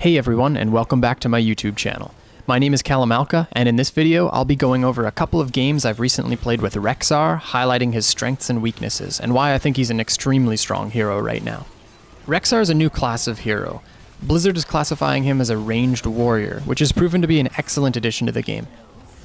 Hey everyone, and welcome back to my YouTube channel. My name is Kalamalka, and in this video I'll be going over a couple of games I've recently played with Rexar, highlighting his strengths and weaknesses, and why I think he's an extremely strong hero right now. Rexar is a new class of hero. Blizzard is classifying him as a ranged warrior, which has proven to be an excellent addition to the game.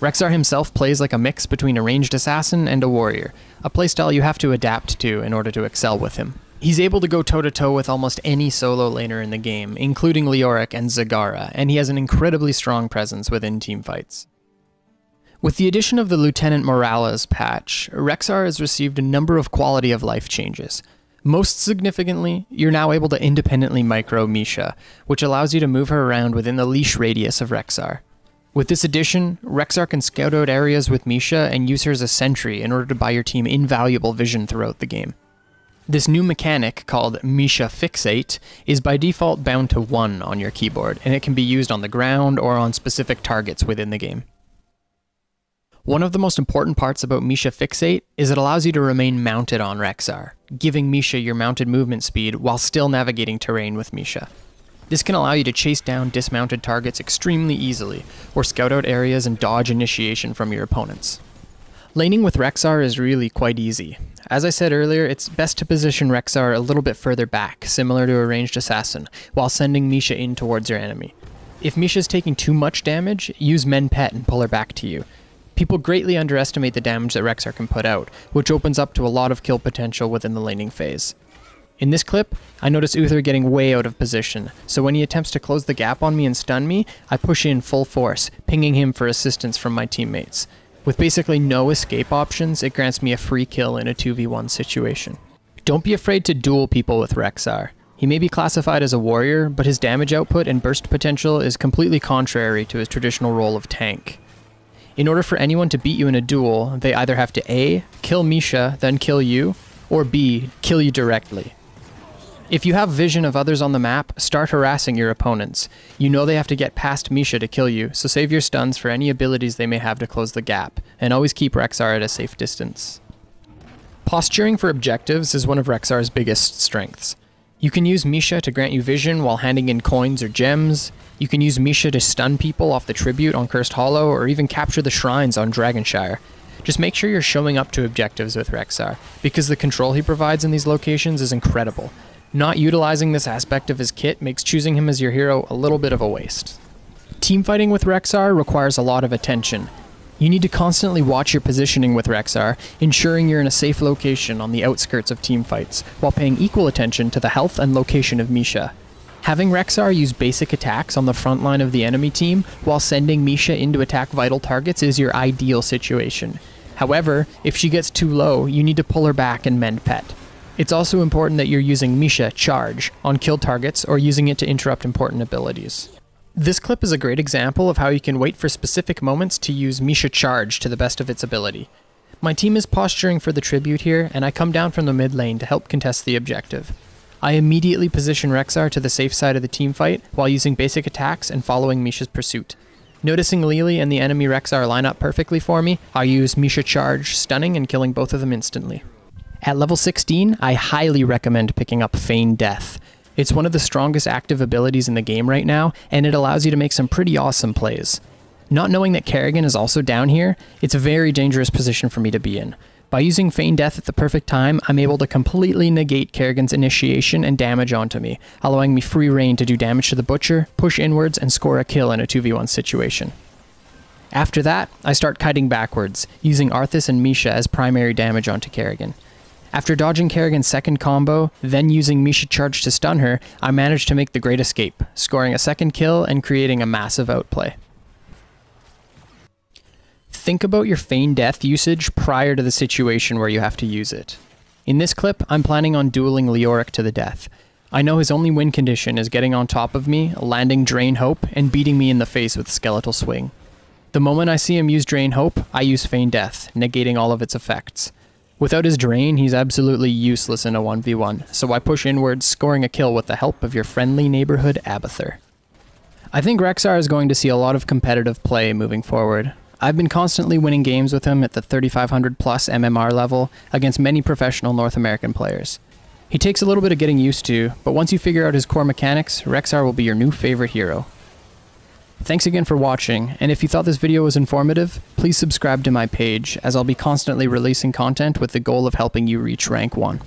Rexar himself plays like a mix between a ranged assassin and a warrior, a playstyle you have to adapt to in order to excel with him. He's able to go toe-to-toe with almost any solo laner in the game, including Leoric and Zagara, and he has an incredibly strong presence within teamfights. With the addition of the Lieutenant Morales patch, Rexar has received a number of quality of life changes. Most significantly, you're now able to independently micro Misha, which allows you to move her around within the leash radius of Rexar. With this addition, Rexar can scout out areas with Misha and use her as a sentry in order to buy your team invaluable vision throughout the game. This new mechanic, called Misha Fixate, is by default bound to 1 on your keyboard, and it can be used on the ground or on specific targets within the game. One of the most important parts about Misha Fixate is it allows you to remain mounted on Rexar, giving Misha your mounted movement speed while still navigating terrain with Misha. This can allow you to chase down dismounted targets extremely easily, or scout out areas and dodge initiation from your opponents. Laning with Rexar is really quite easy. As I said earlier, it's best to position Rexar a little bit further back, similar to a ranged assassin, while sending Misha in towards your enemy. If Misha's taking too much damage, use Men Pet and pull her back to you. People greatly underestimate the damage that Rexar can put out, which opens up to a lot of kill potential within the laning phase. In this clip, I notice Uther getting way out of position, so when he attempts to close the gap on me and stun me, I push in full force, pinging him for assistance from my teammates. With basically no escape options, it grants me a free kill in a 2v1 situation. Don't be afraid to duel people with Rexar. He may be classified as a warrior, but his damage output and burst potential is completely contrary to his traditional role of tank. In order for anyone to beat you in a duel, they either have to A, kill Misha, then kill you, or B, kill you directly. If you have vision of others on the map, start harassing your opponents. You know they have to get past Misha to kill you, so save your stuns for any abilities they may have to close the gap, and always keep Rexar at a safe distance. Posturing for objectives is one of Rexar's biggest strengths. You can use Misha to grant you vision while handing in coins or gems. You can use Misha to stun people off the tribute on Cursed Hollow, or even capture the shrines on Dragonshire. Just make sure you're showing up to objectives with Rexar, because the control he provides in these locations is incredible. Not utilizing this aspect of his kit makes choosing him as your hero a little bit of a waste. Teamfighting with Rexar requires a lot of attention. You need to constantly watch your positioning with Rexar, ensuring you're in a safe location on the outskirts of teamfights, while paying equal attention to the health and location of Misha. Having Rexar use basic attacks on the front line of the enemy team, while sending Misha in to attack vital targets is your ideal situation. However, if she gets too low, you need to pull her back and mend pet. It's also important that you're using Misha Charge on kill targets or using it to interrupt important abilities. This clip is a great example of how you can wait for specific moments to use Misha Charge to the best of its ability. My team is posturing for the tribute here, and I come down from the mid lane to help contest the objective. I immediately position Rexar to the safe side of the team fight while using basic attacks and following Misha's pursuit. Noticing Lily and the enemy Rexar line up perfectly for me, I use Misha Charge, stunning and killing both of them instantly. At level 16, I highly recommend picking up Feign Death. It's one of the strongest active abilities in the game right now, and it allows you to make some pretty awesome plays. Not knowing that Kerrigan is also down here, it's a very dangerous position for me to be in. By using Feign Death at the perfect time, I'm able to completely negate Kerrigan's initiation and damage onto me, allowing me free reign to do damage to the Butcher, push inwards, and score a kill in a 2v1 situation. After that, I start kiting backwards, using Arthas and Misha as primary damage onto Kerrigan. After dodging Kerrigan's second combo, then using Misha Charge to stun her, I managed to make the great escape, scoring a second kill and creating a massive outplay. Think about your Feign Death usage prior to the situation where you have to use it. In this clip, I'm planning on dueling Leoric to the death. I know his only win condition is getting on top of me, landing Drain Hope, and beating me in the face with Skeletal Swing. The moment I see him use Drain Hope, I use Feign Death, negating all of its effects. Without his Drain, he's absolutely useless in a 1v1, so I push inwards, scoring a kill with the help of your friendly neighborhood Abathur. I think Rexar is going to see a lot of competitive play moving forward. I've been constantly winning games with him at the 3500 plus MMR level against many professional North American players. He takes a little bit of getting used to, but once you figure out his core mechanics, Rexarru will be your new favorite hero. Thanks again for watching, and if you thought this video was informative, please subscribe to my page, as I'll be constantly releasing content with the goal of helping you reach rank 1.